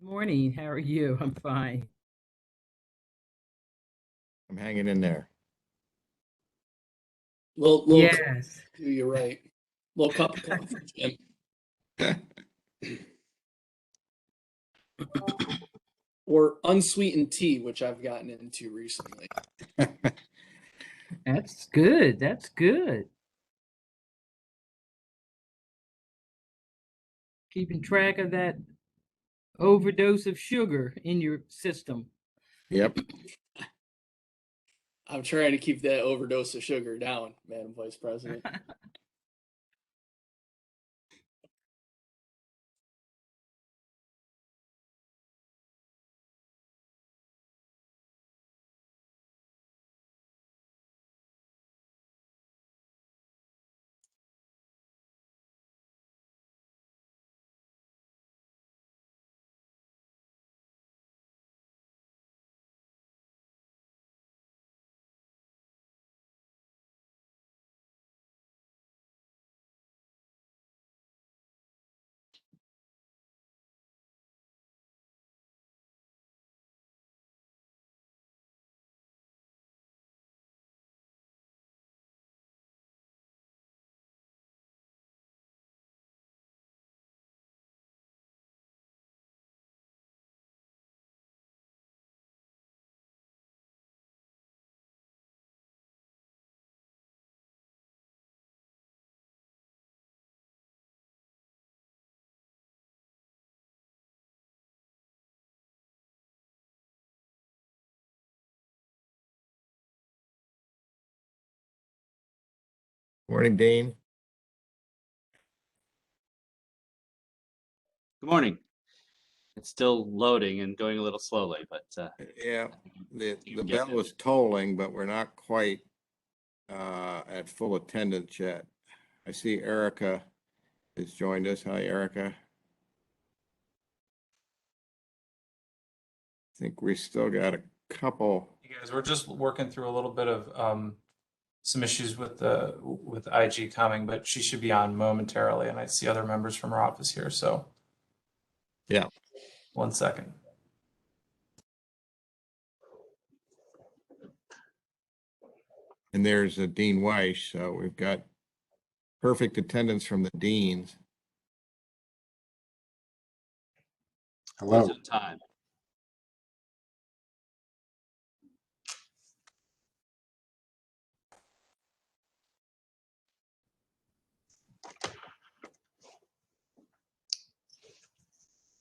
Morning. How are you? I'm fine. I'm hanging in there. Yes. You're right. Little cup of coffee, Jim. Or unsweetened tea, which I've gotten into recently. That's good. That's good. Keeping track of that overdose of sugar in your system. Yep. I'm trying to keep that overdose of sugar down, Madam Vice President. Morning, Dean. Good morning. It's still loading and going a little slowly, but Yeah, the get bell it. was tolling, but we're not quite at full attendance yet. I see Erika has joined us. Hi, Erika. I think we still got a couple. You guys, we're just working through a little bit of some issues with IG coming, but she should be on momentarily, and I see other members from her office here. So, Yeah. 1 second. And there's a Dean Weich, so we've got perfect attendance from the deans. Hello. Time.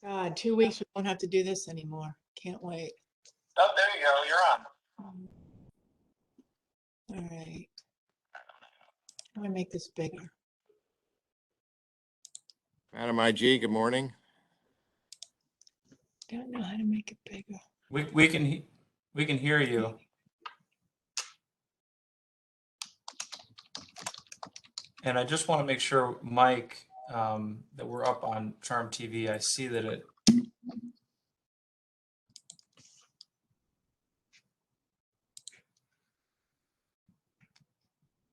God, 2 weeks, we won't have to do this anymore. Can't wait. Oh, there you go. You're on. All right. I'm gonna make this bigger. Madam IG, good morning. Don't know how to make it bigger. We can hear you. And I just want to make sure, Mike, that we're up on Charm TV. I see that it.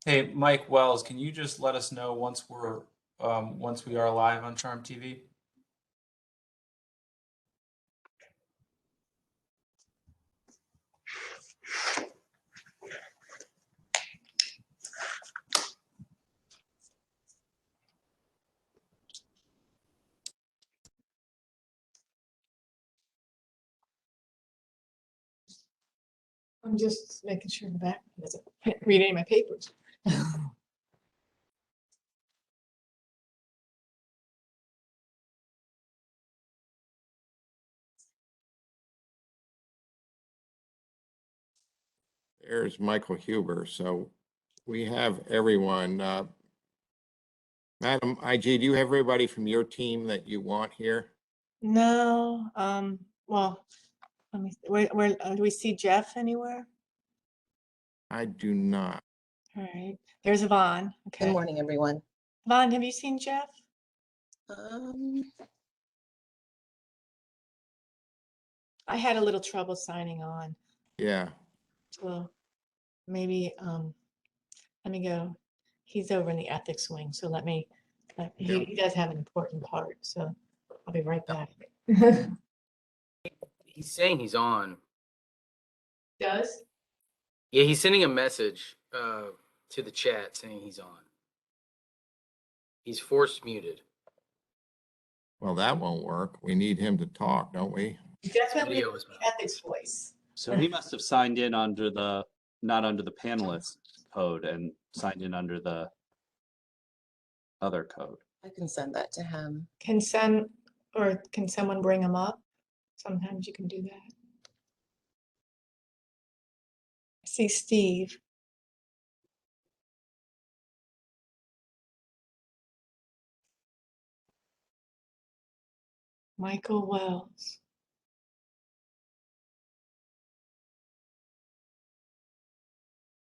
Hey, Mike Wells, can you just let us know once we are live on Charm TV? I'm just making sure the back doesn't read any of my papers. There's Michael Huber. So we have everyone. Madam IG, do you have everybody from your team that you want here? No, well, let me, where do we see Jeff anywhere? I do not. All right, there's Yvonne. Okay. Good morning, everyone. Yvonne, have you seen Jeff? I had a little trouble signing on. Yeah. So maybe, let me go. He's over in the ethics wing, so let me, he does have an important part, so I'll be right back. He's saying he's on. Does? Yeah, he's sending a message to the chat saying he's on. He's forced muted. Well, that won't work. We need him to talk, don't we? Definitely Video is ethics voice. So he must have signed in under the, not under the panelist code and signed in under the other code. I can send that to him. Can someone bring him up? Sometimes you can do that. I see Steve. Michael Wells.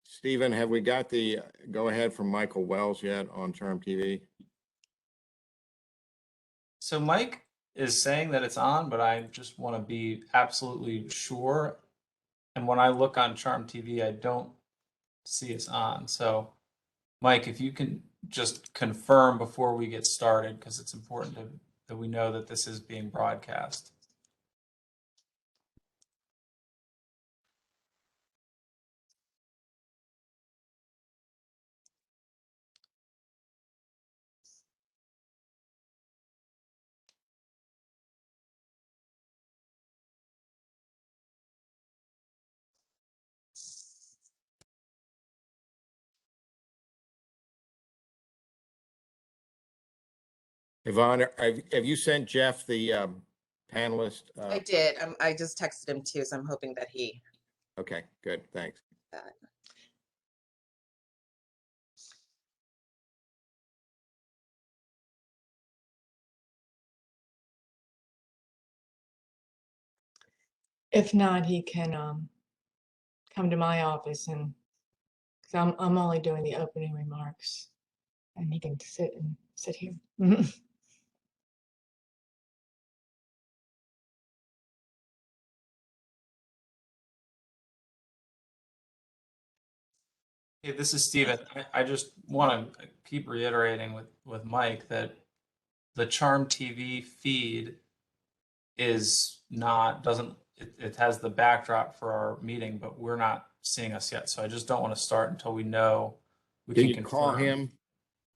Stephen, have we got the go ahead from Michael Wells yet on Charm TV? So Mike is saying that it's on, but I just want to be absolutely sure. And when I look on Charm TV, I don't see it's on. So Mike, if you can just confirm before we get started, because it's important that we know that this is being broadcast. Yvonne, have you sent Jeff the panelist? I did. I just texted him too, so I'm hoping that he. Okay, good, thanks. That. If not, he can come to my office and because I'm only doing the opening remarks, and he can sit here. Hey, this is Steven. I just want to keep reiterating with Mike that the Charm TV feed is not, it has the backdrop for our meeting, but we're not seeing us yet. So I just don't want to start until we know we Can can you call confirm.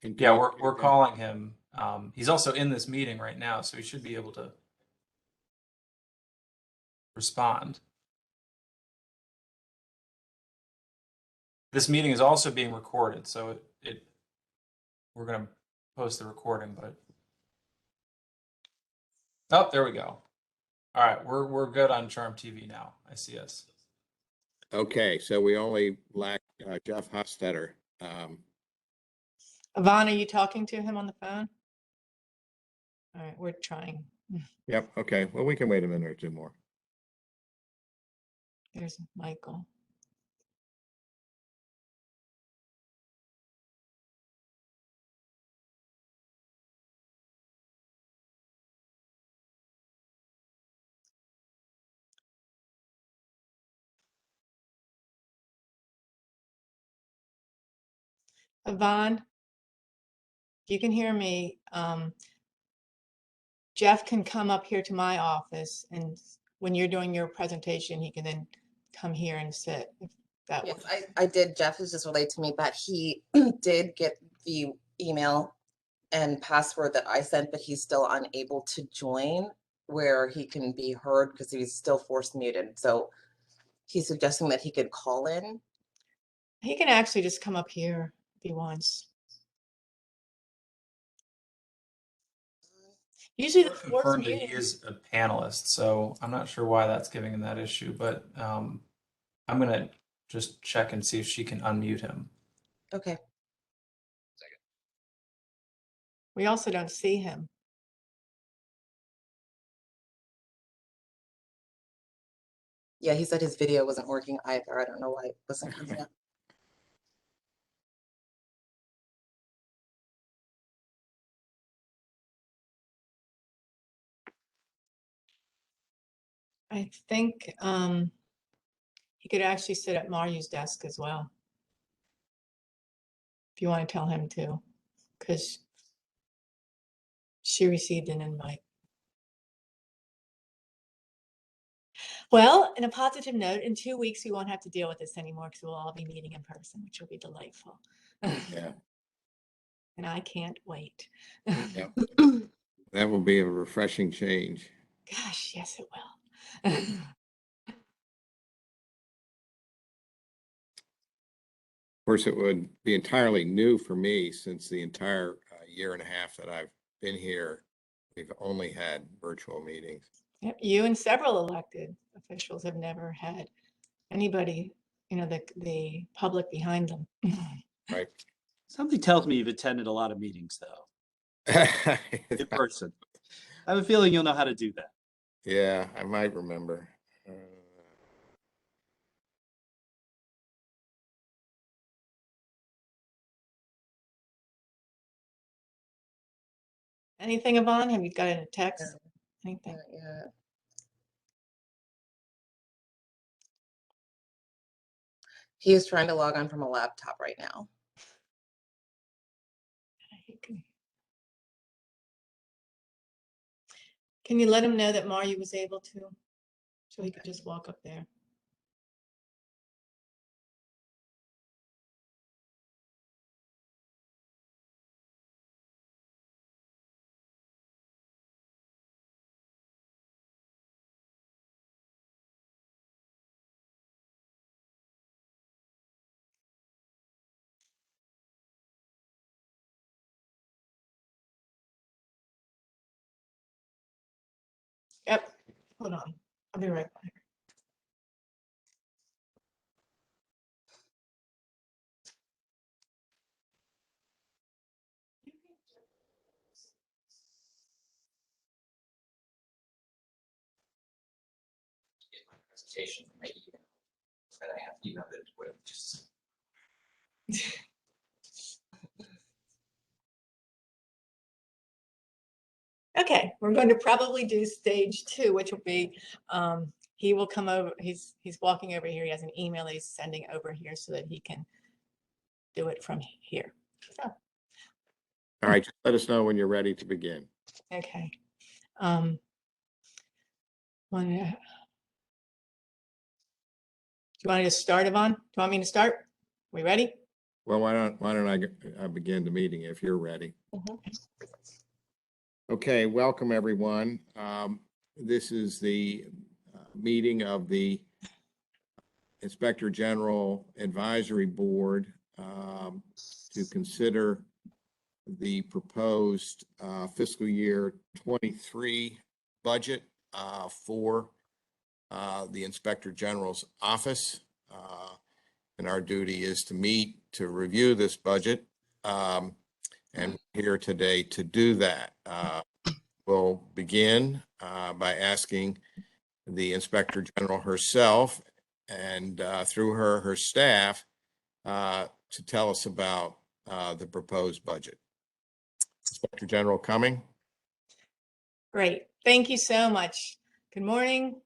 him? Yeah, we're calling him. He's also in this meeting right now, so he should be able to respond. This meeting is also being recorded, so we're going to post the recording, but oh, there we go. All right, we're good on Charm TV now. I see us. Okay, so we only lack Jeff Hostetter. Yvonne, are you talking to him on the phone? All right, we're trying. Yep, okay, well, we can wait a minute or two more. There's Michael. Yvonne, if you can hear me, Jeff can come up here to my office, and when you're doing your presentation, he can then come here and sit. If that Yes, works. I did. Jeff has just relayed to me that he did get the email and password that I sent, but he's still unable to join where he can be heard because he's still forced muted. So he's suggesting that he could call in. He can actually just come up here if he wants. Usually the forced Confirmed that he muting. is a panelist, so I'm not sure why that's giving him that issue, but I'm gonna just check and see if she can unmute him. Okay. We also don't see him. Yeah, he said his video wasn't working either. I don't know why it wasn't coming up. I think he could actually sit at Mariu's desk as well. If you want to tell him to, because she received an invite. Well, in a positive note, in 2 weeks, we won't have to deal with this anymore because we'll all be meeting in person, which will be delightful. Yeah, And I can't wait. yeah. That will be a refreshing change. Gosh, yes, it will. Of course, it would be entirely new for me since the entire year and a half that I've been here. We've only had virtual meetings. Yep, you and several elected officials have never had anybody, the public behind them. Right. Something tells me you've attended a lot of meetings, though, in person. I have a feeling you'll know how to do that. Yeah, I might remember. Anything, Yvonne? Have you got a text? Anything? Not yet. He is trying to log on from a laptop right now. Can you let him know that Mario was able to? So he could just walk up there. Yep, hold on. I'll be right back. Get my presentation from my email that I have emailed it with. Just Okay, we're going to probably do stage 2, which will be, he will come over, he's walking over here. He has an email that he's sending over here so that he can do it from here. So, All right, just let us know when you're ready to begin. okay. Do you want to just start, Yvonne? Do you want me to start? We ready? Well, why don't I begin the meeting if you're ready? Okay, welcome everyone. This is the meeting of the Inspector General Advisory Board to consider the proposed fiscal year 23 budget for the Inspector General's office. And our duty is to meet to review this budget. And we're here today to do that. We'll begin by asking the Inspector General herself and through her staff to tell us about the proposed budget. Inspector General Cumming. Great. Thank you so much. Good morning,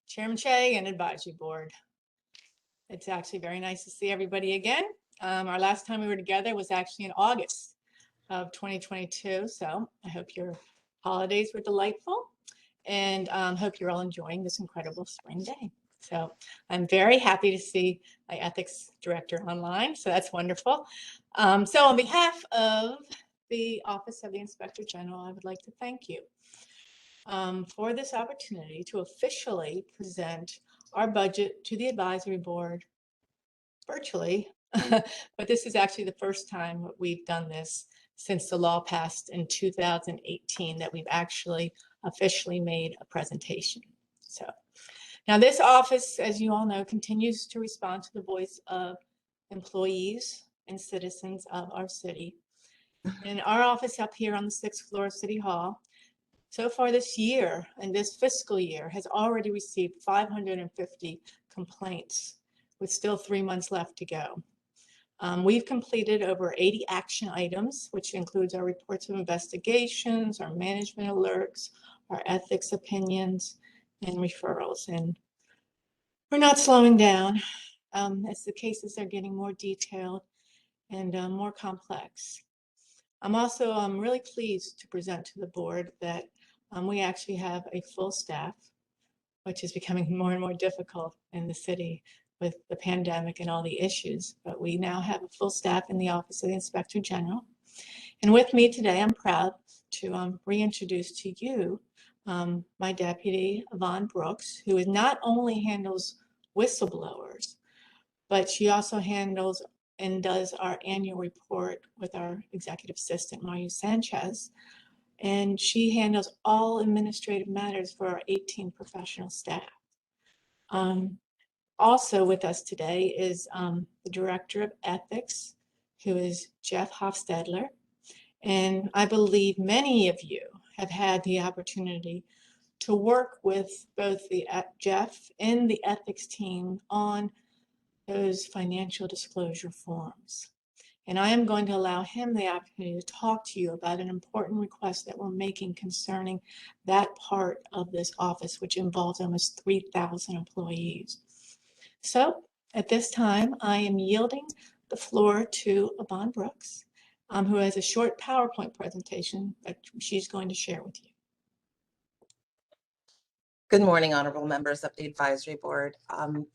Chairman Che and Advisory Board. It's actually very nice to see everybody again. Our last time we were together was actually in August of 2022. So I hope your holidays were delightful and hope you're all enjoying this incredible spring day. So I'm very happy to see my ethics director online. So that's wonderful. So on behalf of the Office of the Inspector General, I would like to thank you for this opportunity to officially present our budget to the advisory board virtually. But this is actually the first time we've done this since the law passed in 2018 that we've actually officially made a presentation. So now this office, as you all know, continues to respond to the voice of employees and citizens of our city. And our office up here on the 6th floor of City Hall, so far this year and this fiscal year has already received 550 complaints with still 3 months left to go. We've completed over 80 action items, which includes our reports of investigations, our management alerts, our ethics opinions, and referrals. And we're not slowing down as the cases are getting more detailed and more complex. I'm also really pleased to present to the board that we actually have a full staff which is becoming more and more difficult in the city with the pandemic and all the issues. But we now have a full staff in the Office of the Inspector General. And with me today, I'm proud to reintroduce to you my deputy, Yvonne Brooks, who not only handles whistleblowers, but she also handles and does our annual report with our executive assistant, Mario Sanchez. And she handles all administrative matters for our 18 professional staff. Also with us today is the Director of Ethics, who is Jeff Hofstadler. And I believe many of you have had the opportunity to work with both Jeff and the ethics team on those financial disclosure forms. And I am going to allow him the opportunity to talk to you about an important request that we're making concerning that part of this office, which involves almost 3,000 employees. So at this time, I am yielding the floor to Yvonne Brooks, who has a short PowerPoint presentation that she's going to share with you. Good morning, honorable members of the advisory board.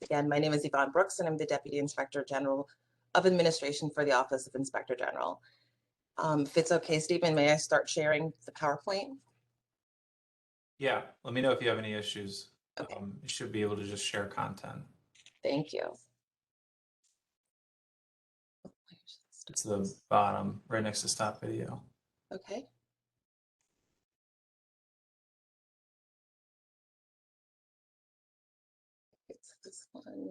Again, my name is Yvonne Brooks, and I'm the Deputy Inspector General of Administration for the Office of Inspector General. If it's okay, Stephen, may I start sharing the PowerPoint? Yeah, let me know if you have any issues. Okay. You should be able to just share content. Thank you. It's the bottom, right next to stop video. Okay. It's this one.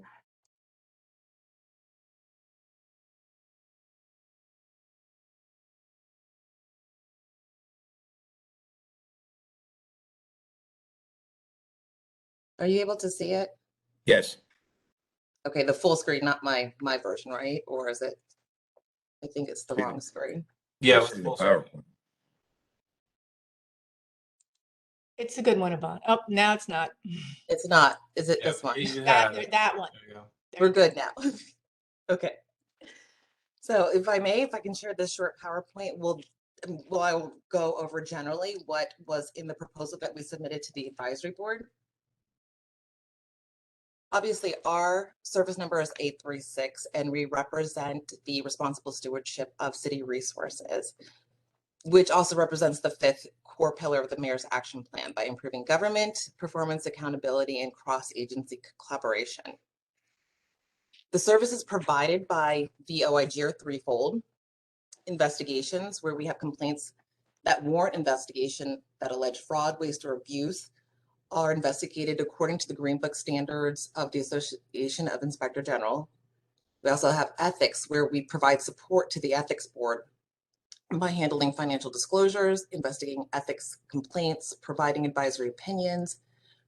Are you able to see it? Yes. Okay, the full screen, not my version, right? Or is it? I think it's the wrong screen. Yeah, Just in the PowerPoint. It's a good one, Yvonne. Oh, now it's not. It's not. Is it yeah, this one? you That, have it. that one. There you go. We're good now. Okay. So if I may, if I can share this short PowerPoint, I will go over generally what was in the proposal that we submitted to the advisory board. Obviously, our service number is 836, and we represent the responsible stewardship of city resources, which also represents the fifth core pillar of the mayor's action plan by improving government, performance, accountability, and cross-agency collaboration. The services provided by the OIG are threefold. Investigations, where we have complaints that warrant investigation that allege fraud, waste, or abuse, are investigated according to the Green Book standards of the Association of Inspector General. We also have ethics, where we provide support to the ethics board by handling financial disclosures, investigating ethics complaints, providing advisory opinions,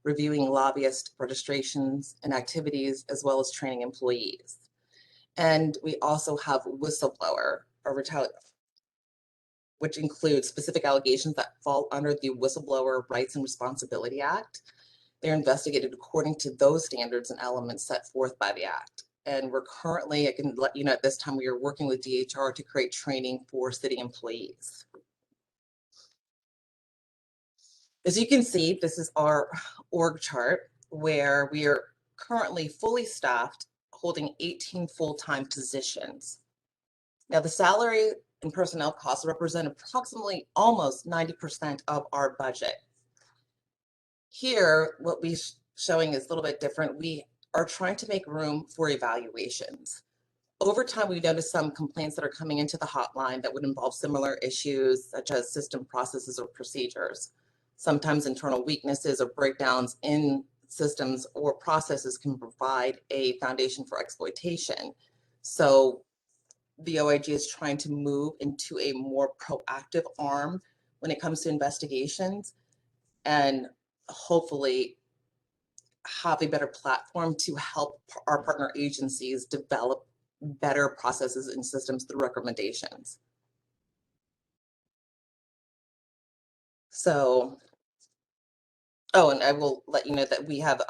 reviewing lobbyist registrations and activities, as well as training employees. And we also have whistleblower or retaliation, which includes specific allegations that fall under the Whistleblower Rights and Responsibility Act. They're investigated according to those standards and elements set forth by the Act. And we're currently, I can let you know at this time, we are working with DHR to create training for city employees. As you can see, this is our org chart where we are currently fully staffed, holding 18 full-time positions. Now, the salary and personnel costs represent approximately almost 90% of our budget. Here, what we're showing is a little bit different. We are trying to make room for evaluations. Over time, we've noticed some complaints that are coming into the hotline that would involve similar issues, such as system processes or procedures. Sometimes internal weaknesses or breakdowns in systems or processes can provide a foundation for exploitation. So the OIG is trying to move into a more proactive arm when it comes to investigations, and hopefully have a better platform to help our partner agencies develop better processes and systems through recommendations. So, oh, and I will let you know that we have,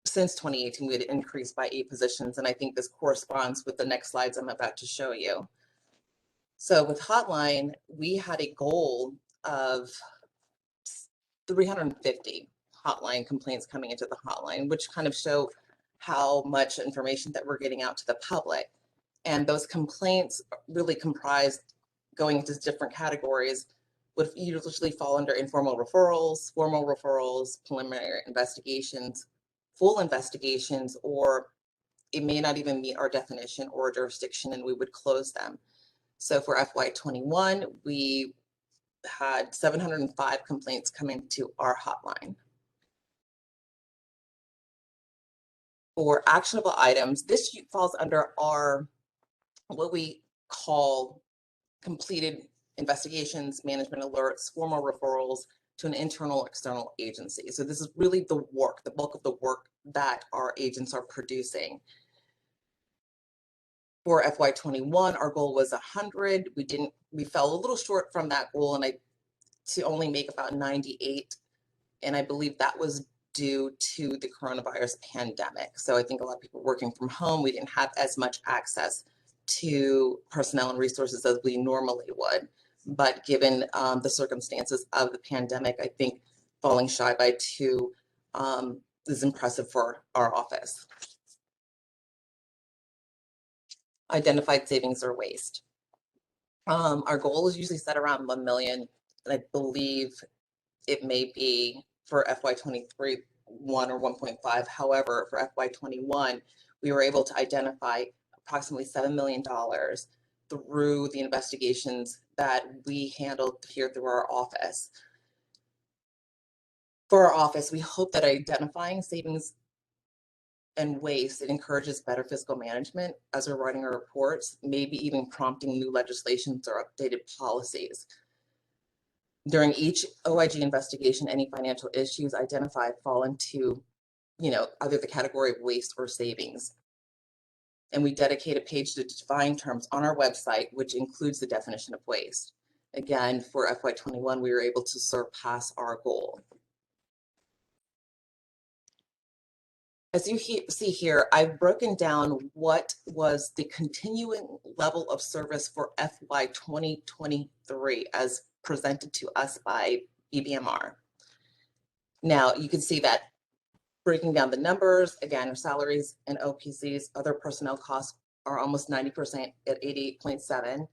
since 2018, we had increased by 8 positions, and I think this corresponds with the next slides I'm about to show you. So with Hotline, we had a goal of 350. hotline, complaints coming into the hotline, which kind of show how much information that we're getting out to the public. And those complaints really comprise, going into different categories, would usually fall under informal referrals, formal referrals, preliminary investigations, full investigations, or it may not even meet our definition or jurisdiction, and we would close them. So for FY21, we had 705 complaints coming to our hotline. For actionable items, this falls under our, what we call completed investigations, management alerts, formal referrals to an internal external agency. So this is really the work, the bulk of the work that our agents are producing. For FY21, our goal was 100. We fell a little short from that goal, and to only make about 98. And I believe that was due to the coronavirus pandemic. So I think a lot of people working from home, we didn't have as much access to personnel and resources as we normally would. But given the circumstances of the pandemic, I think falling shy by 2 is impressive for our office. Identified savings or waste. Our goal is usually set around 1 million, and I believe it may be for FY23 1 or 1.5. However, for FY21, we were able to identify approximately $7 million through the investigations that we handled here through our office. For our office, we hope that identifying savings and waste, it encourages better fiscal management as we're writing our reports, maybe even prompting new legislations or updated policies. During each OIG investigation, any financial issues identified fall into, either the category of waste or savings. And we dedicate a page to define terms on our website, which includes the definition of waste. Again, for FY21, we were able to surpass our goal. As you see here, I've broken down what was the continuing level of service for FY 2023 as presented to us by BBMR. Now, you can see that breaking down the numbers, again, our salaries and OPCs, other personnel costs are almost 90% at 88.7.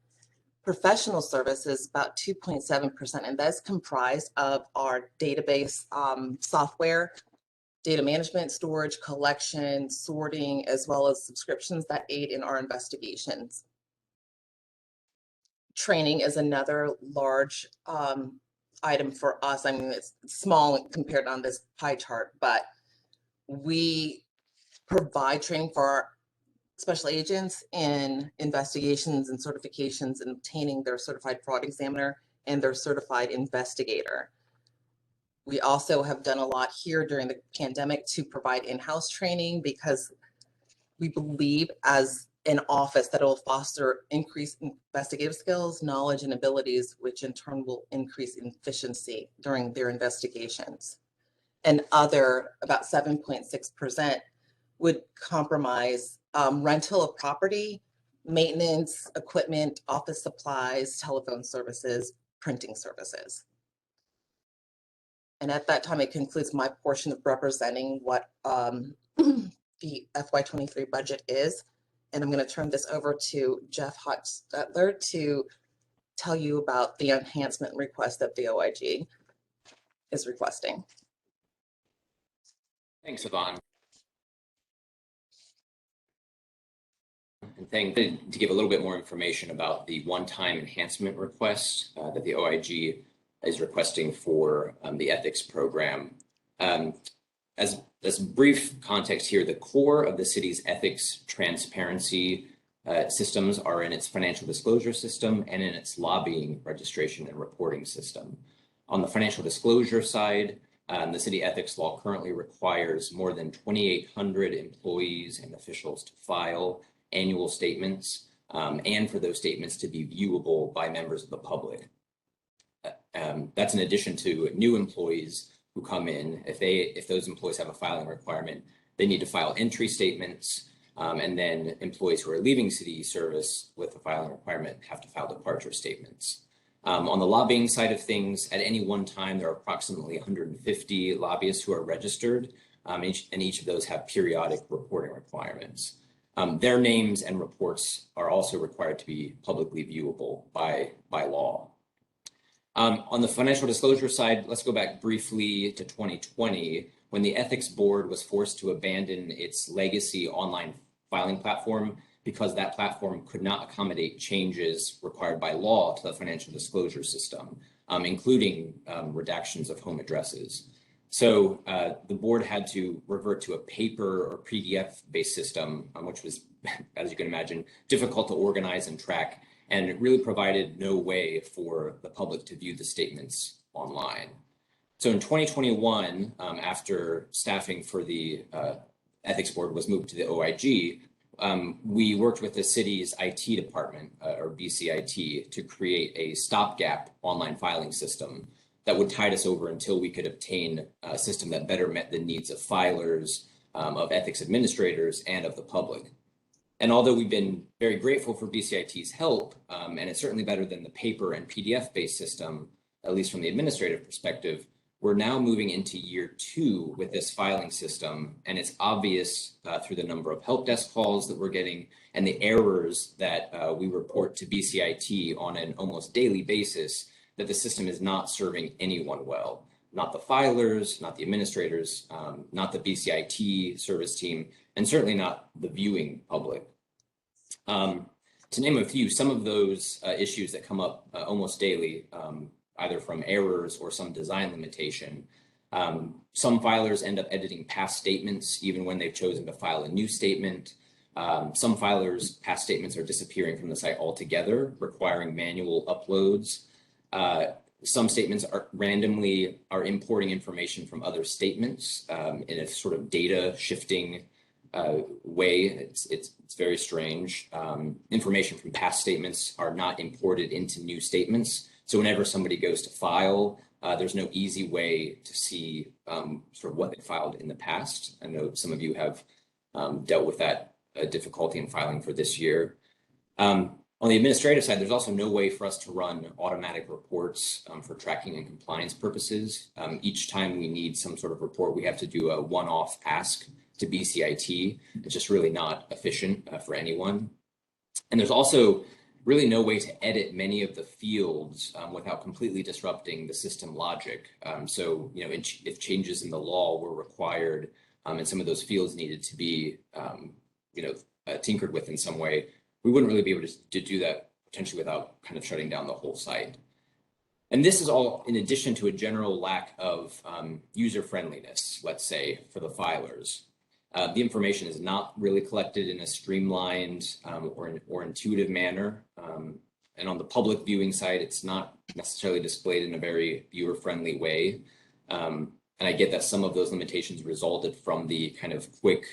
Professional services, about 2.7%, and that's comprised of our database software, data management, storage, collection, sorting, as well as subscriptions that aid in our investigations. Training is another large item for us. I mean, it's small compared on this pie chart, but we provide training for our special agents in investigations and certifications and obtaining their certified fraud examiner and their certified investigator. We also have done a lot here during the pandemic to provide in-house training because we believe as an office that it will foster increased investigative skills, knowledge, and abilities, which in turn will increase efficiency during their investigations. And other, about 7.6%, would compromise rental of property, maintenance, equipment, office supplies, telephone services, printing services. And at that time, it concludes my portion of representing what the FY23 budget is. And I'm going to turn this over to Jeff Hochstetler to tell you about the enhancement request that the OIG is requesting. Thanks, Yvonne. And to give a little bit more information about the one-time enhancement request that the OIG is requesting for the ethics program. As brief context here, the core of the city's ethics transparency systems are in its financial disclosure system and in its lobbying registration and reporting system. On the financial disclosure side, the city ethics law currently requires more than 2,800 employees and officials to file annual statements and for those statements to be viewable by members of the public. That's in addition to new employees who come in. If those employees have a filing requirement, they need to file entry statements, and then employees who are leaving city service with a filing requirement have to file departure statements. On the lobbying side of things, at any one time, there are approximately 150 lobbyists who are registered, and each of those have periodic reporting requirements. Their names and reports are also required to be publicly viewable by law. On the financial disclosure side, let's go back briefly to 2020, when the Ethics Board was forced to abandon its legacy online filing platform because that platform could not accommodate changes required by law to the financial disclosure system, including redactions of home addresses. So the board had to revert to a paper or PDF-based system, which was, as you can imagine, difficult to organize and track, and it really provided no way for the public to view the statements online. So in 2021, after staffing for the Ethics Board was moved to the OIG, we worked with the city's IT department, or BCIT, to create a stopgap online filing system that would tide us over until we could obtain a system that better met the needs of filers, of ethics administrators, and of the public. And although we've been very grateful for BCIT's help, and it's certainly better than the paper and PDF-based system, at least from the administrative perspective, we're now moving into year 2 with this filing system, and it's obvious through the number of help desk calls that we're getting and the errors that we report to BCIT on an almost daily basis that the system is not serving anyone well. Not the filers, not the administrators, not the BCIT service team, and certainly not the viewing public. To name a few, some of those issues that come up almost daily, either from errors or some design limitation. Some filers end up editing past statements even when they've chosen to file a new statement. Some filers' past statements are disappearing from the site altogether, requiring manual uploads. Some statements are randomly importing information from other statements in a sort of data shifting way. It's very strange. Information from past statements are not imported into new statements. So whenever somebody goes to file, there's no easy way to see sort of what they filed in the past. I know some of you have dealt with that difficulty in filing for this year. On the administrative side, there's also no way for us to run automatic reports for tracking and compliance purposes. Each time we need some sort of report, we have to do a one-off ask to BCIT. It's just really not efficient for anyone. And there's also really no way to edit many of the fields without completely disrupting the system logic. So, you know, if changes in the law were required and some of those fields needed to be, tinkered with in some way, we wouldn't really be able to do that potentially without kind of shutting down the whole site. And this is all in addition to a general lack of user friendliness, let's say, for the filers. The information is not really collected in a streamlined or intuitive manner. And on the public viewing side, it's not necessarily displayed in a very viewer-friendly way. And I get that some of those limitations resulted from the kind of quick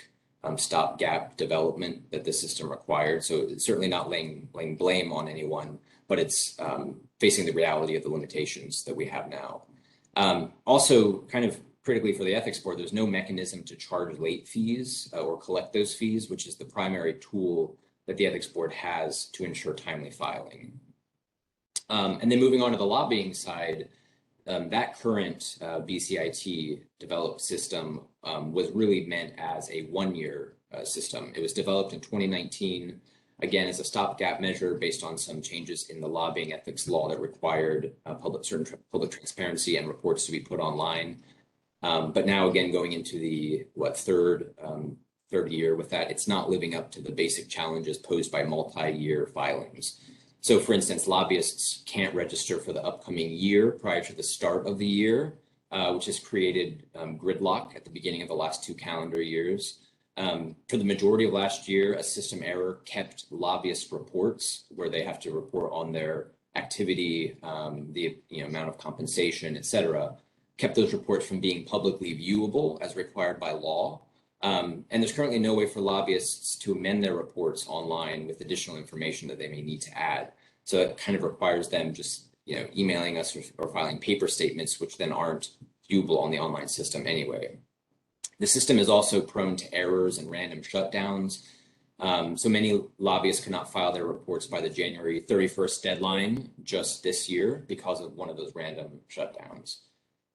stopgap development that the system required. So it's certainly not laying blame on anyone, but it's facing the reality of the limitations that we have now. Also, kind of critically for the Ethics Board, there's no mechanism to charge late fees or collect those fees, which is the primary tool that the Ethics Board has to ensure timely filing. And then moving on to the lobbying side, that current BCIT developed system was really meant as a one-year system. It was developed in 2019, again, as a stopgap measure based on some changes in the lobbying ethics law that required certain public transparency and reports to be put online. But now, again, going into the third year with that, it's not living up to the basic challenges posed by multi-year filings. So, for instance, lobbyists can't register for the upcoming year prior to the start of the year, which has created gridlock at the beginning of the last 2 calendar years. For the majority of last year, a system error kept lobbyist reports where they have to report on their activity, the amount of compensation, et cetera, kept those reports from being publicly viewable as required by law. And there's currently no way for lobbyists to amend their reports online with additional information that they may need to add. So it kind of requires them just emailing us or filing paper statements, which then aren't viewable on the online system anyway. The system is also prone to errors and random shutdowns. So many lobbyists could not file their reports by the January 31st deadline just this year because of one of those random shutdowns.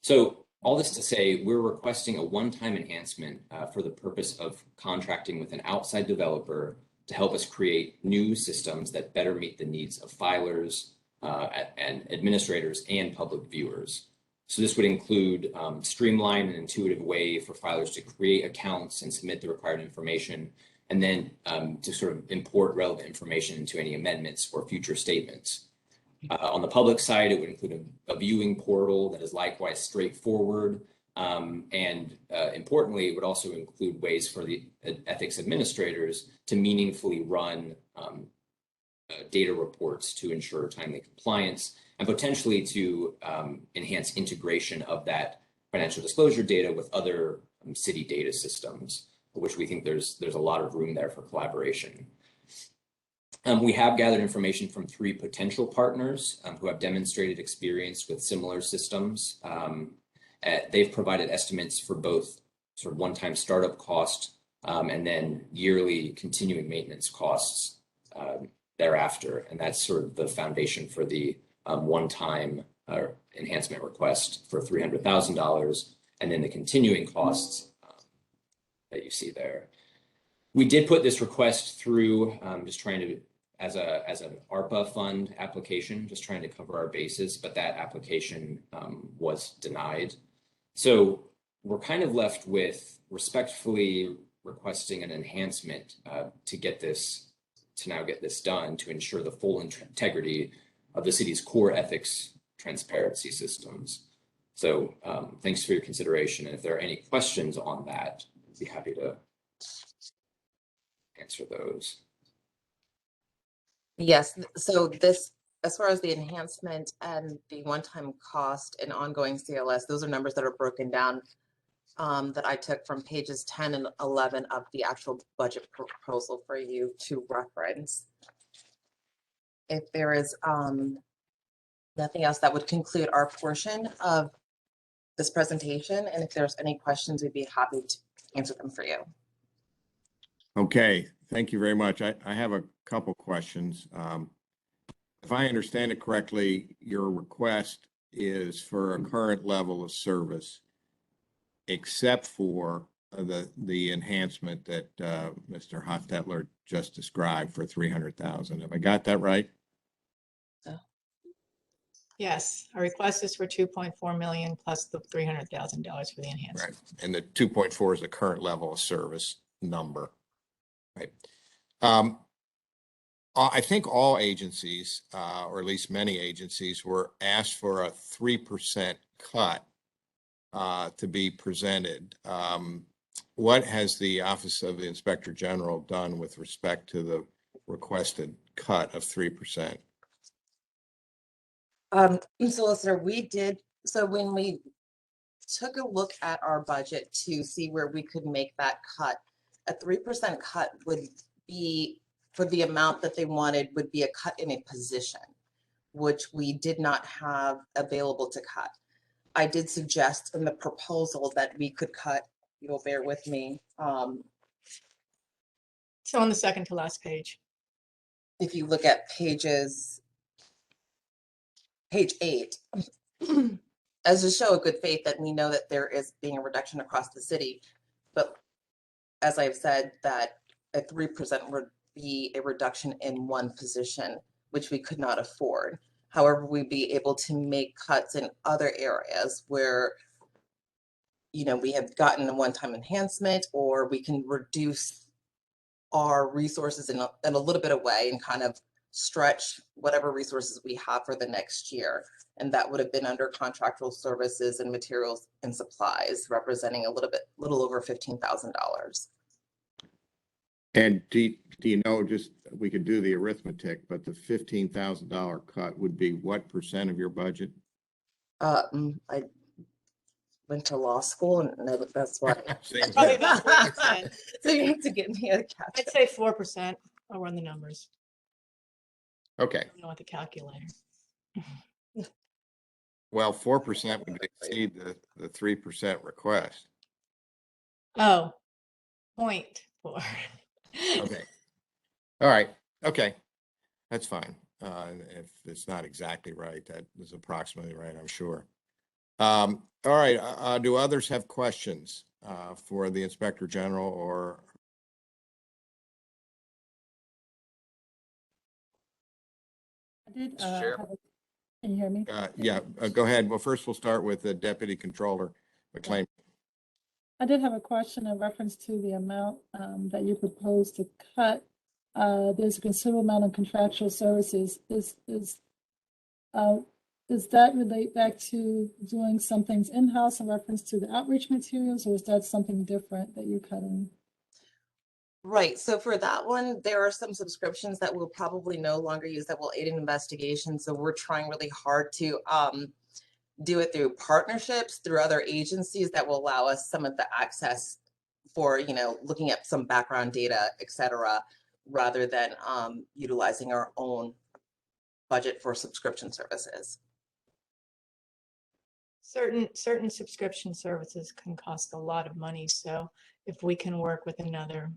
So all this to say, we're requesting a one-time enhancement for the purpose of contracting with an outside developer to help us create new systems that better meet the needs of filers and administrators and public viewers. So this would include streamlined and intuitive way for filers to create accounts and submit the required information, and then to sort of import relevant information into any amendments or future statements. On the public side, it would include a viewing portal that is likewise straightforward. And importantly, it would also include ways for the ethics administrators to meaningfully run data reports to ensure timely compliance, and potentially to enhance integration of that financial disclosure data with other city data systems, which we think there's a lot of room there for collaboration. We have gathered information from 3 potential partners who have demonstrated experience with similar systems. They've provided estimates for both sort of one-time startup cost and then yearly continuing maintenance costs thereafter. And that's sort of the foundation for the one-time enhancement request for $300,000, and then the continuing costs that you see there. We did put this request through just trying to, as an ARPA fund application, just trying to cover our bases, but that application was denied. So we're kind of left with respectfully requesting an enhancement to now get this done to ensure the full integrity of the city's core ethics transparency systems. So thanks for your consideration. And if there are any questions on that, I'd be happy to answer those. Yes, so this, as far as the enhancement and the one-time cost and ongoing CLS, those are numbers that are broken down that I took from pages 10 and 11 of the actual budget proposal for you to reference. If there is nothing else, that would conclude our portion of this presentation. And if there's any questions, we'd be happy to answer them for you. Okay, thank you very much. I have a couple questions. If I understand it correctly, your request is for a current level of service, except for the enhancement that Mr. Hoftetler just described for $300,000. Have I got that right? Yes, our request is for 2.4 million plus the $300,000 for the enhancement. Right, and the 2.4 is the current level of service number. Right. I think all agencies, or at least many agencies, were asked for a 3% cut to be presented. What has the Office of the Inspector General done with respect to the requested cut of 3%? Solicitor, so when we took a look at our budget to see where we could make that cut, a 3% cut would be, for the amount that they wanted, would be a cut in a position, which we did not have available to cut. I did suggest in the proposal that we could cut, you'll bear with me. So on the second to last page. If you look at page 8, as a show of good faith that we know that there is being a reduction across the city, but as I've said, that a 3% would be a reduction in one position, which we could not afford. However, we'd be able to make cuts in other areas where, you know, we have gotten a one-time enhancement, or we can reduce our resources in a little bit of way and kind of stretch whatever resources we have for the next year. And that would have been under contractual services and materials and supplies, representing a little over $15,000. And do you know, just, we could do the arithmetic, but the $15,000 cut would be what percent of your budget? I went to law school, and that's why. Probably about 4%. So you have to give me a catch. I'd say 4%. I'll run the numbers. Okay, I don't know what the calculator. well, 4% would exceed the 3% request. Oh, 0.4. Okay, All right, okay, that's fine. If it's not exactly right, that is approximately right, I'm sure. All right, do others have questions for the Inspector General or? I did, Mr. Chair? can you hear me? Yeah, go ahead. Well, first we'll start with the Deputy Controller McClammy. I did have a question in reference to the amount that you proposed to cut. There's a considerable amount of contractual services. Does that relate back to doing some things in-house in reference to the outreach materials, or is that something different that you're cutting? Right, so for that one, there are some subscriptions that we'll probably no longer use that will aid in investigations. So we're trying really hard to do it through partnerships, through other agencies that will allow us some of the access for, looking at some background data, et cetera, rather than utilizing our own budget for subscription services. Certain subscription services can cost a lot of money. So if we can work with another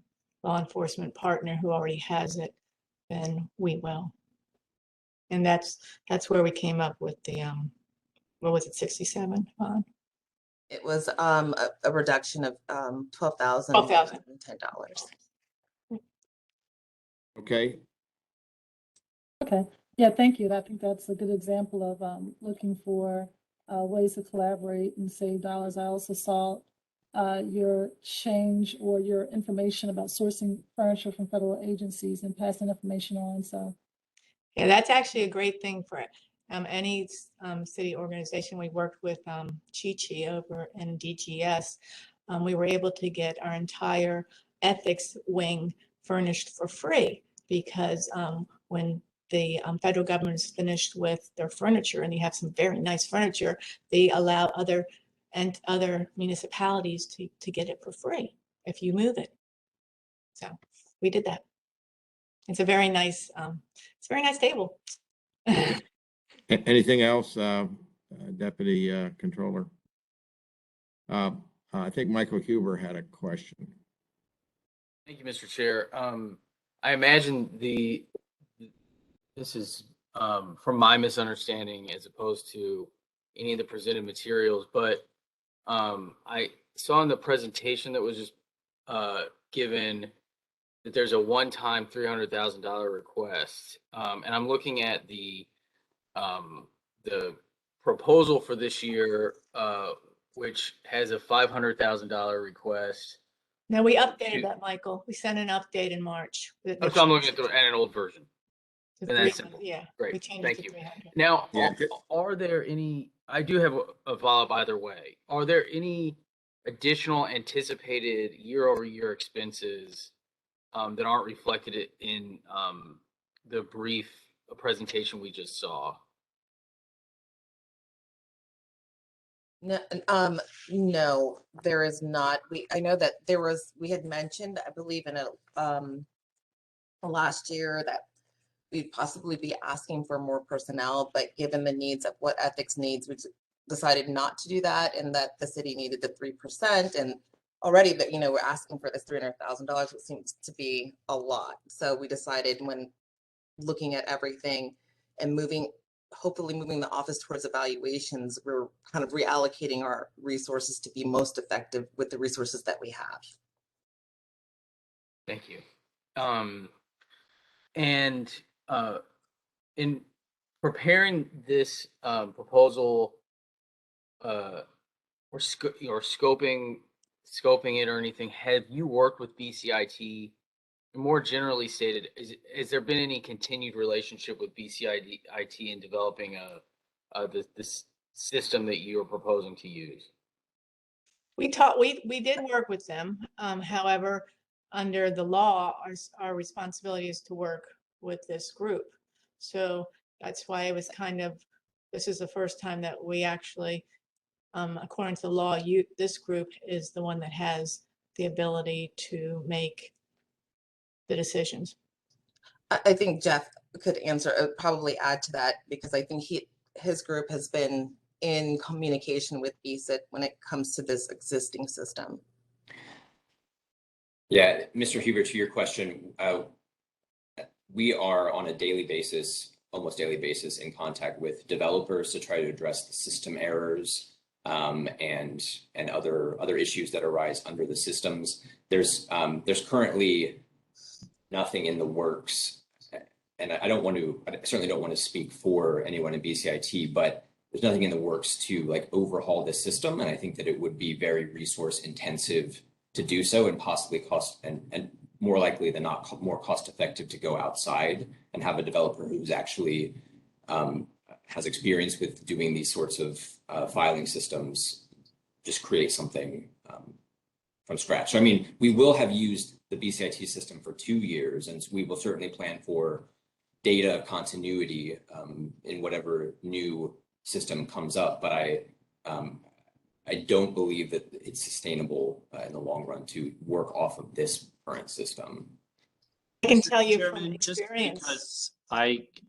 law enforcement partner who already has it, then we will. And that's where we came up with the what was it, 67? It was a reduction of $12,010. Okay, Okay, yeah, thank you. I think that's a good example of looking for ways to collaborate and save dollars. I also saw your change or your information about sourcing furniture from federal agencies and passing information on. So Yeah, that's actually a great thing for any city organization. We worked with Chi over in DGS. We were able to get our entire ethics wing furnished for free because when the federal government is finished with their furniture, and they have some very nice furniture, they allow other municipalities to get it for free if you move it. So we did that. It's a very nice table. anything else, Deputy Controller? I think Michael Huber had a question. Thank you, Mr. Chair. I imagine this is from my misunderstanding as opposed to any of the presented materials, but I saw in the presentation that was just given that there's a one-time $300,000 request, and I'm looking at the proposal for this year, which has a $500,000 request. Now we updated that, Michael. We sent an update in March. Oh, so I'm looking at an old version. To And that's 300, simple. yeah. Great. We changed Thank it to you. 300. Now, Yeah. are there any, I do have a follow-up either way. Are there any additional anticipated year-over-year expenses that aren't reflected in the brief presentation we just saw? No, no, there is not. I know that we had mentioned, I believe in last year that we'd possibly be asking for more personnel, but given the needs of what ethics needs, we decided not to do that, and that the city needed the 3%, and already that, we're asking for this $300,000, which seems to be a lot. So we decided, when looking at everything and hopefully moving the office towards evaluations, we're kind of reallocating our resources to be most effective with the resources that we have. Thank you. And in preparing this proposal, or scoping it or anything, have you worked with BCIT? More generally stated, has there been any continued relationship with BCIT in developing this system that you are proposing to use? We did work with them. However, under the law, our responsibility is to work with this group. So that's why it was this is the first time that we actually, according to the law, this group is the one that has the ability to make the decisions. I think Jeff could probably add to that, because I think his group has been in communication with BCIT when it comes to this existing system. Yeah, Mr. Huber, to your question, we are on a daily basis, almost daily basis, in contact with developers to try to address the system errors and other issues that arise under the systems. There's currently nothing in the works, and I certainly don't want to speak for anyone in BCIT, but there's nothing in the works to like overhaul the system, and I think that it would be very resource intensive to do so, and possibly cost and more likely than not more cost effective to go outside and have a developer who's actually has experience with doing these sorts of filing systems just create something from scratch. So I mean, we will have used the BCIT system for 2 years, and we will certainly plan for data continuity in whatever new system comes up. But I don't believe that it's sustainable in the long run to work off of this current system. I can tell you from Chairman, just experience. because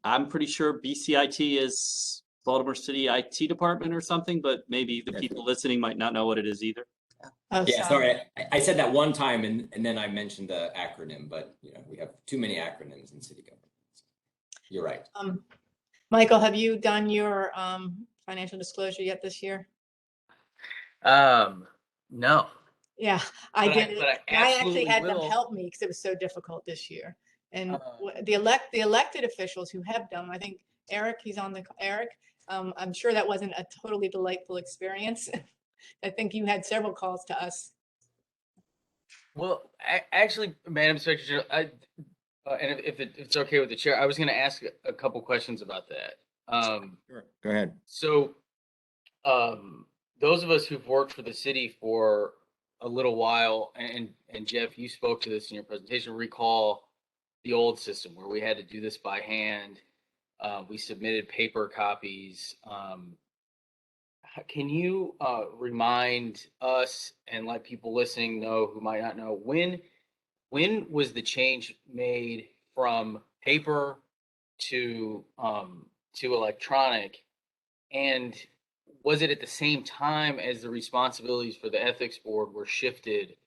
I'm pretty sure BCIT is Baltimore City IT department or something, but maybe the people listening might not know what it is either. Oh, Yeah, sorry, I said that one time and then I mentioned the acronym, but you know, we have too many acronyms in city government. You're right. Michael, have you done your financial disclosure yet this year? No. Yeah, I But did it. but I I actually had them will. help me because it was so difficult this year. And Uh, the elected officials who have done, I think Eric, Eric. I'm sure that wasn't a totally delightful experience. I think you had several calls to us. Well, actually, Madam Secretary, and if it's okay with the chair, I was going to ask a couple questions about that. Sure. Go ahead. So, those of us who've worked for the city for a little while, and Jeff, you spoke to this in your presentation, recall the old system where we had to do this by hand. We submitted paper copies. Can you remind us and let people listening know who might not know when was the change made from paper to electronic, and was it at the same time as the responsibilities for the ethics board were shifted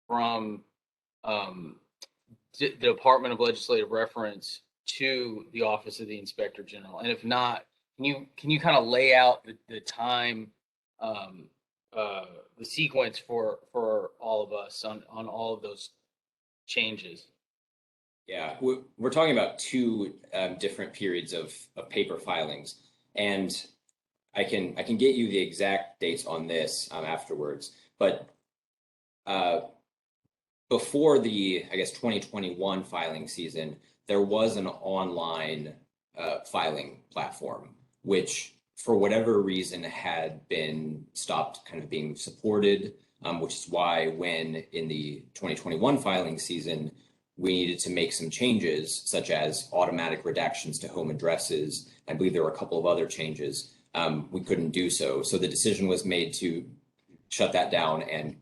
from the Department of Legislative Reference to the Office of the Inspector General? And if not, can you kind of lay out the time, the sequence for all of us on all of those changes? Yeah, we're talking about two different periods of paper filings, and I can get you the exact dates on this afterwards. But before the, I guess, 2021 filing season, there was an online filing platform, which for whatever reason had been stopped kind of being supported, which is why when in the 2021 filing season, we needed to make some changes, such as automatic redactions to home addresses. I believe there were a couple of other changes. We couldn't do so. So the decision was made to shut that down and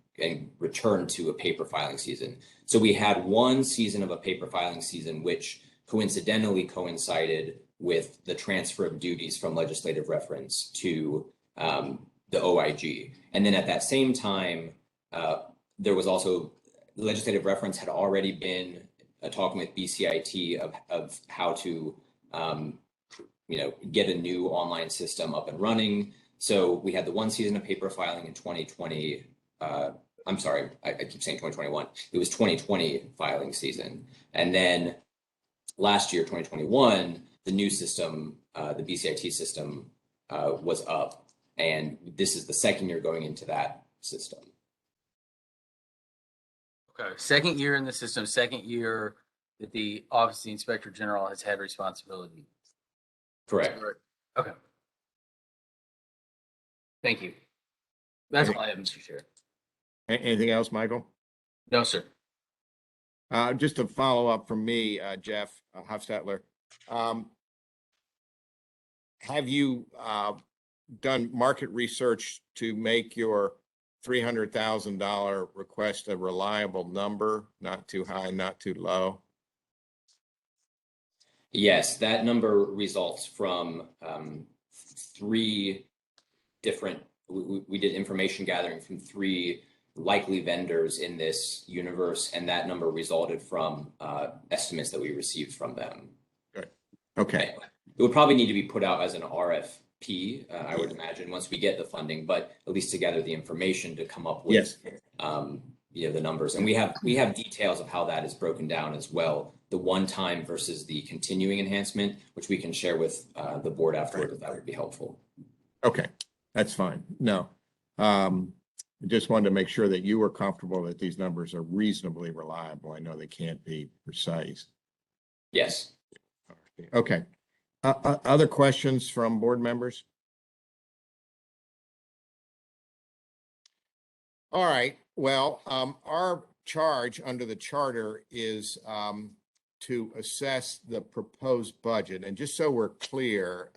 return to a paper filing season. So we had one season of a paper filing season, which coincidentally coincided with the transfer of duties from legislative reference to the OIG. And then at that same time, there was also legislative reference had already been talking with BCIT of how to get a new online system up and running. So we had the one season of paper filing in 2020. I'm sorry, I keep saying 2021. It was 2020 filing season. And then last year, 2021, the new system, the BCIT system was up. And this is the second year going into that system. Okay, second year in the system, second year that the Office of the Inspector General has had responsibility. Correct. Okay. Thank you. That's all I have, Mr. Chair. Anything else, Michael? No, sir. Just to follow up from me, Jeff Hofstetler, have you done market research to make your $300,000 request a reliable number, not too high, not too low? Yes, that number results from three different, we did information gathering from three likely vendors in this universe, and that number resulted from estimates that we received from them. Good. Okay. It would probably need to be put out as an RFP, I would imagine, once we get the funding, but at least to gather the information to come up with the numbers. And we have details of how that is broken down as well, the one-time versus the continuing enhancement, which we can share with the board afterward if that would be helpful. Okay, that's fine. No. I just wanted to make sure that you were comfortable that these numbers are reasonably reliable. I know they can't be precise. Yes. Okay. Other questions from board members? All right. Well, our charge under the charter is to assess the proposed budget. And just so we're clear,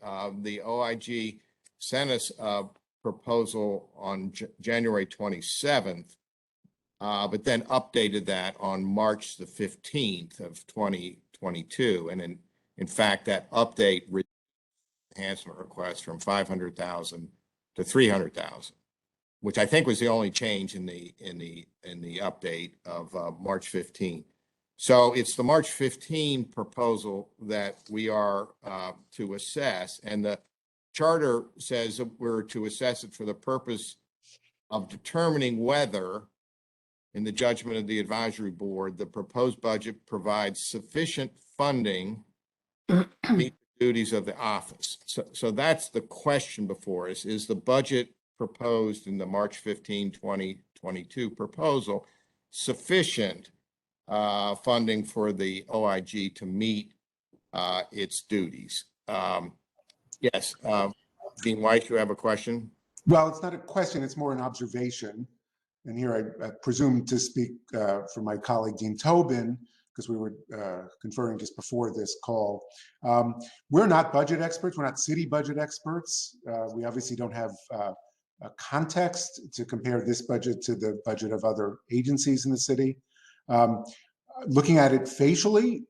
the OIG sent us a proposal on January 27th, but then updated that on March the 15th of 2022. And in fact, that update enhancement request from 500,000 to 300,000, which I think was the only change in the update of March 15. So it's the March 15 proposal that we are to assess, and the charter says that we're to assess it for the purpose of determining whether, in the judgment of the advisory board, the proposed budget provides sufficient funding to meet the duties of the office. So that's the question before us. Is the budget proposed in the March 15, 2022 proposal sufficient funding for the OIG to meet its duties? Yes, Dean Weich, you have a question? Well, it's not a question, it's more an observation. And here I presume to speak for my colleague, Dean Tobin, because we were conferring just before this call. We're not budget experts. We're not city budget experts. We obviously don't have a context to compare this budget to the budget of other agencies in the city. Looking at it facially,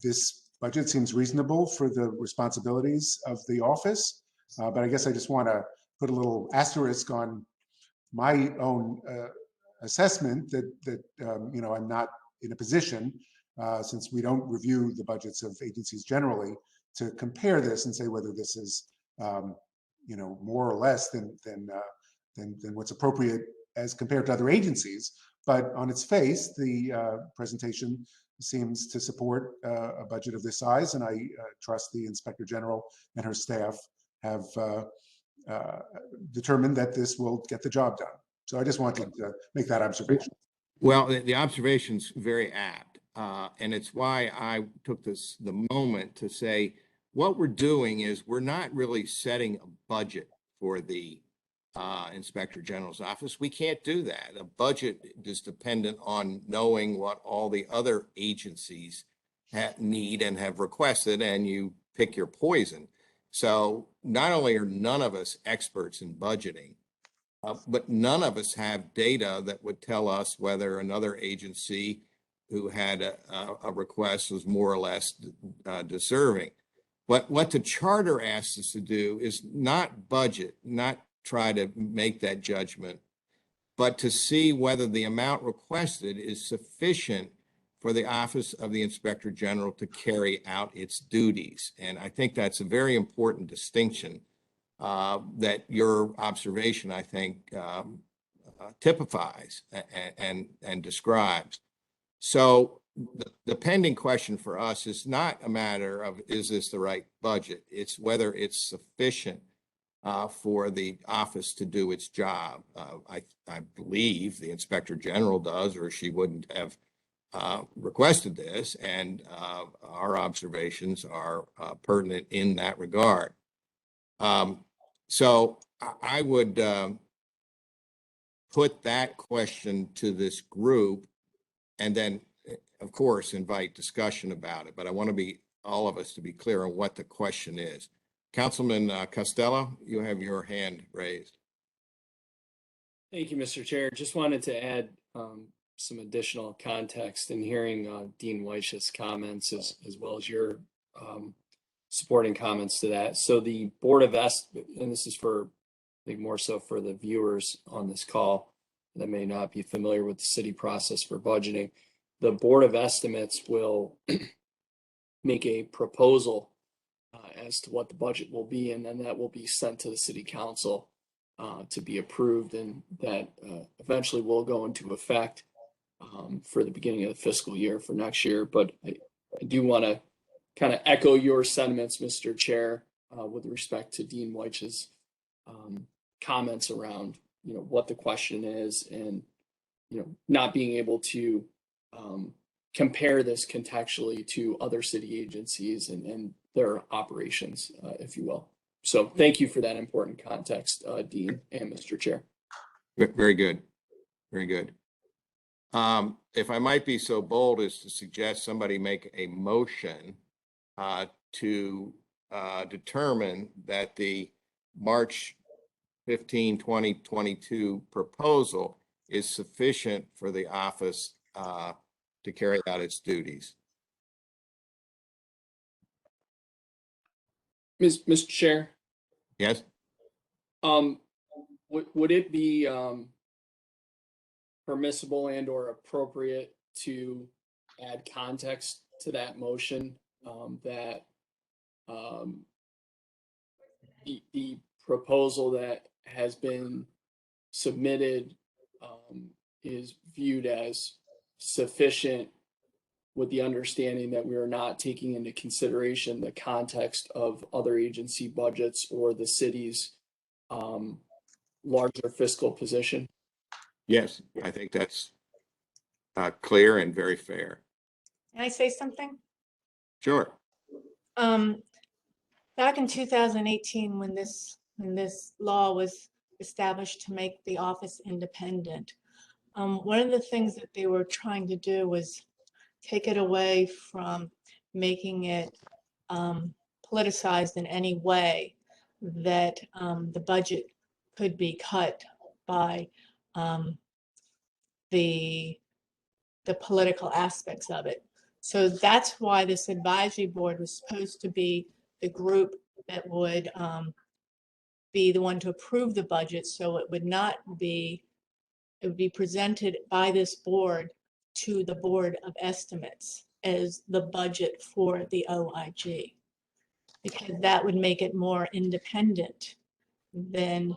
this budget seems reasonable for the responsibilities of the office. But I guess I just want to put a little asterisk on my own assessment that I'm not in a position, since we don't review the budgets of agencies generally, to compare this and say whether this is more or less than what's appropriate as compared to other agencies. But on its face, the presentation seems to support a budget of this size, and I trust the Inspector General and her staff have determined that this will get the job done. So I just wanted to make that observation. Well, the observation's very apt, and it's why I took the moment to say what we're doing is we're not really setting a budget for the Inspector General's office. We can't do that. A budget is dependent on knowing what all the other agencies need and have requested, and you pick your poison. So not only are none of us experts in budgeting, but none of us have data that would tell us whether another agency who had a request was more or less deserving. But what the charter asks us to do is not budget, not try to make that judgment, but to see whether the amount requested is sufficient for the Office of the Inspector General to carry out its duties. And I think that's a very important distinction that your observation, I think, typifies and describes. So the pending question for us is not a matter of, is this the right budget? It's whether it's sufficient for the office to do its job. I believe the Inspector General does, or she wouldn't have requested this, and our observations are pertinent in that regard. So I would put that question to this group, and then, of course, invite discussion about it. But I want all of us to be clear on what the question is. Councilman Costello, you have your hand raised. Thank you, Mr. Chair. Just wanted to add some additional context in hearing Dean Weich's comments as well as your supporting comments to that. So the Board of and this is for, I think more so for the viewers on this call, that may not be familiar with the city process for budgeting, the Board of Estimates will make a proposal as to what the budget will be, and then that will be sent to the city council to be approved, and that eventually will go into effect for the beginning of the fiscal year for next year. But I do want to kind of echo your sentiments, Mr. Chair, with respect to Dean Weich's comments around, you know, what the question is, and, you know, not being able to compare this contextually to other city agencies and their operations, if you will. So thank you for that important context, Dean and Mr. Chair. Very good. Very good. If I might be so bold as to suggest somebody make a motion to determine that the March 15, 2022 proposal is sufficient for the office to carry out its duties. Mr. Chair, Yes? would it be permissible and or appropriate to add context to that motion, that the proposal that has been submitted is viewed as sufficient, with the understanding that we are not taking into consideration the context of other agency budgets or the city's larger fiscal position? Yes, I think that's clear and very fair. Can I say something? Sure. Back in 2018, when this law was established to make the office independent, one of the things that they were trying to do was take it away from making it politicized in any way that the budget could be cut by the political aspects of it. So that's why this advisory board was supposed to be the group that would be the one to approve the budget. So it would not be, it would be presented by this board to the Board of Estimates as the budget for the OIG, because that would make it more independent than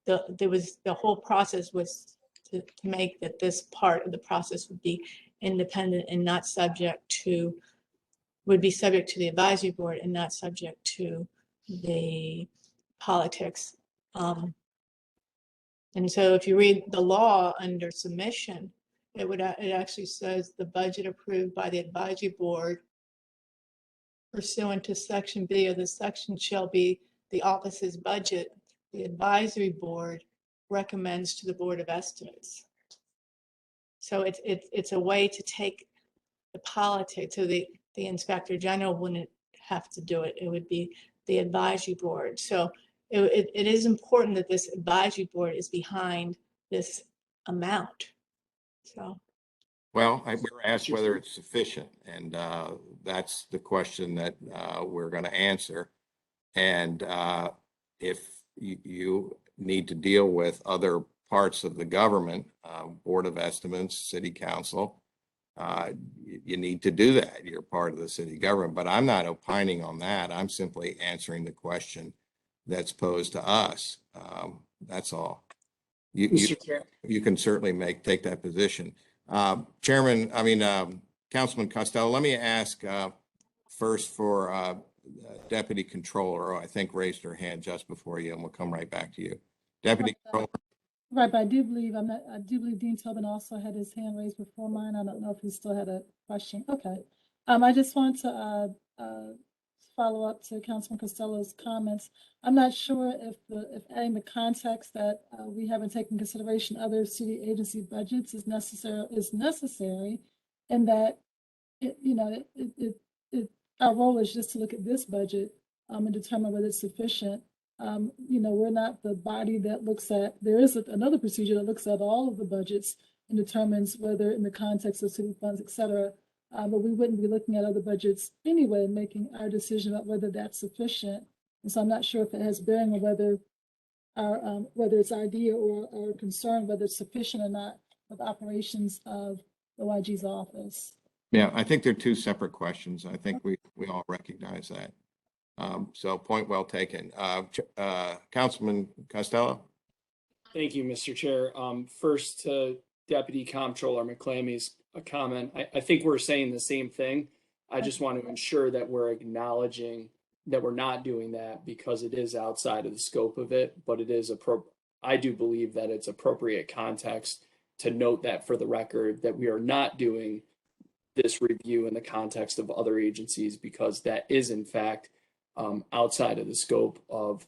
the whole process was to make that this part of the process would be independent and not subject to, would be subject to the advisory board and not subject to the politics. And so if you read the law under submission, it actually says the budget approved by the advisory board pursuant to section B of the section shall be the office's budget. The advisory board recommends to the Board of Estimates. So it's a way to take the politics, so the inspector general wouldn't have to do it. It would be the advisory board. So it is important that this advisory board is behind this amount. So. Well, we were asked whether it's sufficient, and that's the question that we're going to answer. And if you need to deal with other parts of the government, Board of Estimates, City Council, you need to do that. You're part of the city government, but I'm not opining on that. I'm simply answering the question that's posed to us. That's all. You can certainly take that position. Councilman Costello, let me ask first for Deputy Controller, who I think raised her hand just before you, and we'll come right back to you. Deputy Controller. Right, but I do believe Dean Tobin also had his hand raised before mine. I don't know if he still had a question. Okay. I just want to follow up to Councilman Costello's comments. I'm not sure if adding the context that we haven't taken consideration other city agency budgets is necessary, and that our role is just to look at this budget and determine whether it's sufficient. We're not the body that looks at, there is another procedure that looks at all of the budgets and determines whether in the context of city funds, et cetera, but we wouldn't be looking at other budgets anyway, making our decision about whether that's sufficient. And so I'm not sure if it has bearing on whether our, whether it's idea or our concern, whether it's sufficient or not with operations of the OIG's office. Yeah, I think they're two separate questions. I think we all recognize that. So point well taken. Councilman Costello? Thank you, Mr. Chair. First to Deputy Comptroller McClammy's comment. I think we're saying the same thing. I just want to ensure that we're acknowledging that we're not doing that because it is outside of the scope of it, but it is I do believe that it's appropriate context to note that for the record that we are not doing this review in the context of other agencies because that is in fact outside of the scope of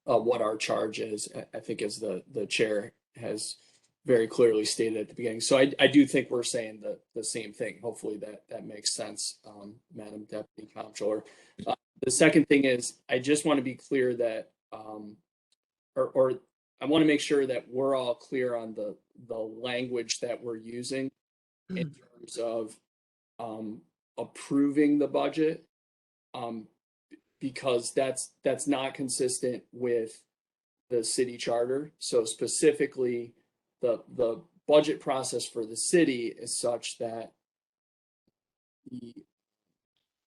what our charge is. I think as the chair has very clearly stated at the beginning. So I do think we're saying the same thing. Hopefully that makes sense, Madam Deputy Comptroller. The second thing is I just want to be clear that, or I want to make sure that we're all clear on the language that we're using in terms of approving the budget, because that's not consistent with the city charter. So specifically, the budget process for the city is such that the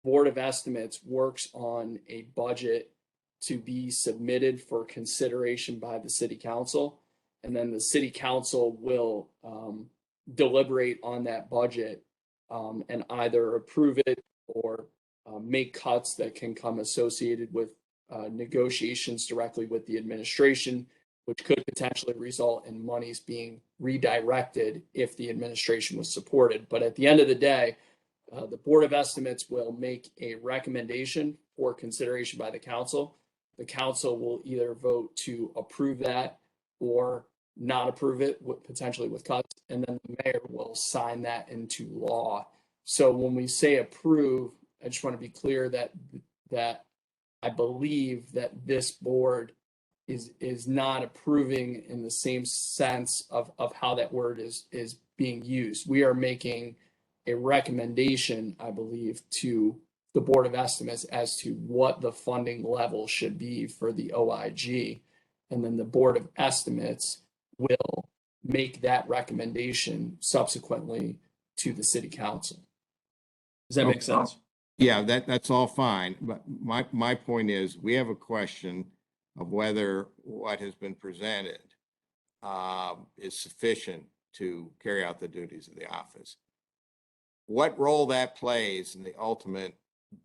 Board of Estimates works on a budget to be submitted for consideration by the city council, and then the city council will deliberate on that budget and either approve it or make cuts that can come associated with negotiations directly with the administration, which could potentially result in monies being redirected if the administration was supported. But at the end of the day, the Board of Estimates will make a recommendation for consideration by the council. The council will either vote to approve that or not approve it, potentially with cuts, and then the mayor will sign that into law. So when we say approve, I just want to be clear that I believe that this board is not approving in the same sense of how that word is being used. We are making a recommendation, I believe, to the Board of Estimates as to what the funding level should be for the OIG. And then the Board of Estimates will make that recommendation subsequently to the city council. Does that make sense? Yeah, that's all fine. But my point is, we have a question of whether what has been presented is sufficient to carry out the duties of the office. What role that plays in the ultimate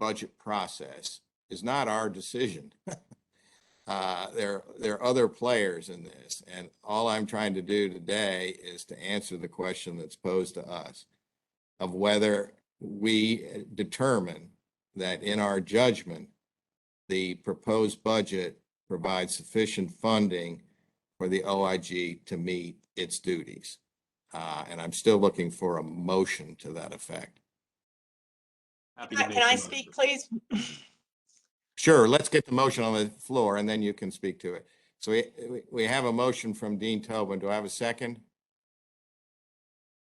budget process is not our decision. There are other players in this, and all I'm trying to do today is to answer the question that's posed to us of whether we determine that in our judgment, the proposed budget provides sufficient funding for the OIG to meet its duties. And I'm still looking for a motion to that effect. Can I speak, please? Sure, let's get the motion on the floor and then you can speak to it. So we have a motion from Dean Tobin. Do I have a second?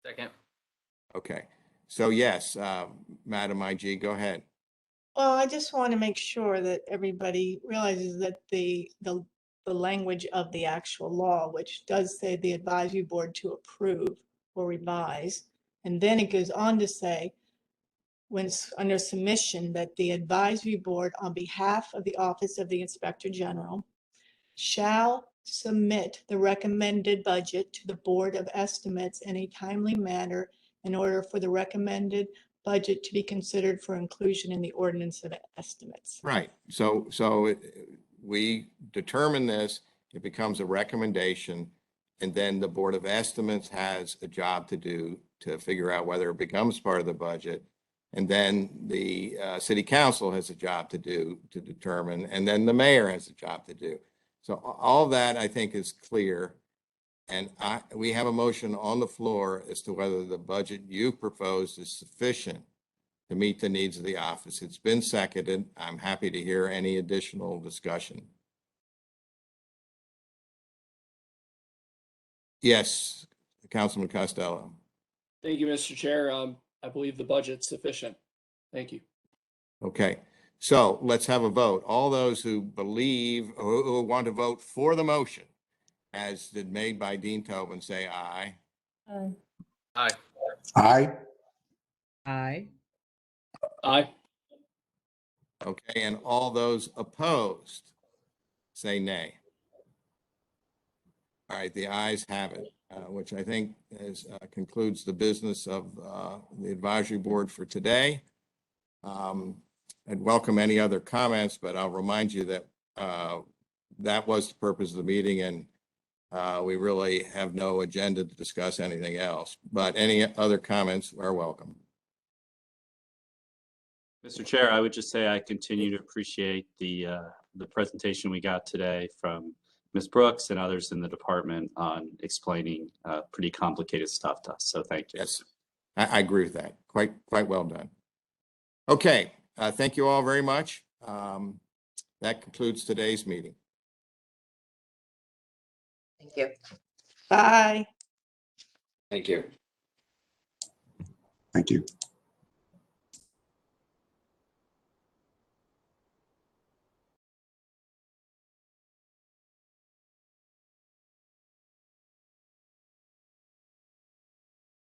Second. Okay, so yes, Madam IG, go ahead. Well, I just want to make sure that everybody realizes that the language of the actual law, which does say the advisory board to approve or revise, and then it goes on to say, when it's under submission, that the advisory board on behalf of the Office of the Inspector General shall submit the recommended budget to the Board of Estimates in a timely manner in order for the recommended budget to be considered for inclusion in the ordinance of estimates. Right. So we determine this, it becomes a recommendation, and then the Board of Estimates has a job to do to figure out whether it becomes part of the budget. And then the city council has a job to do to determine, and then the mayor has a job to do. So all that I think is clear. And we have a motion on the floor as to whether the budget you proposed is sufficient to meet the needs of the office. It's been seconded. I'm happy to hear any additional discussion. Yes, Councilman Costello. Thank you, Mr. Chair. I believe the budget's sufficient. Thank you. Okay, So let's have a vote. All those who believe, who want to vote for the motion as did made by Dean Tobin, say aye. Aye. Aye. Aye. Aye. Aye. Okay, and all those opposed, say nay. All right, the ayes have it, which I think concludes the business of the advisory board for today. I'd welcome any other comments, but I'll remind you that that was the purpose of the meeting, and we really have no agenda to discuss anything else. But any other comments are welcome. Mr. Chair, I would just say I continue to appreciate the presentation we got today from Ms. Brooks and others in the department on explaining pretty complicated stuff to us. So thank you. Yes, I agree with that. Quite well done. Okay, thank you all very much. That concludes today's meeting. Thank you. Bye. Thank you. Thank you.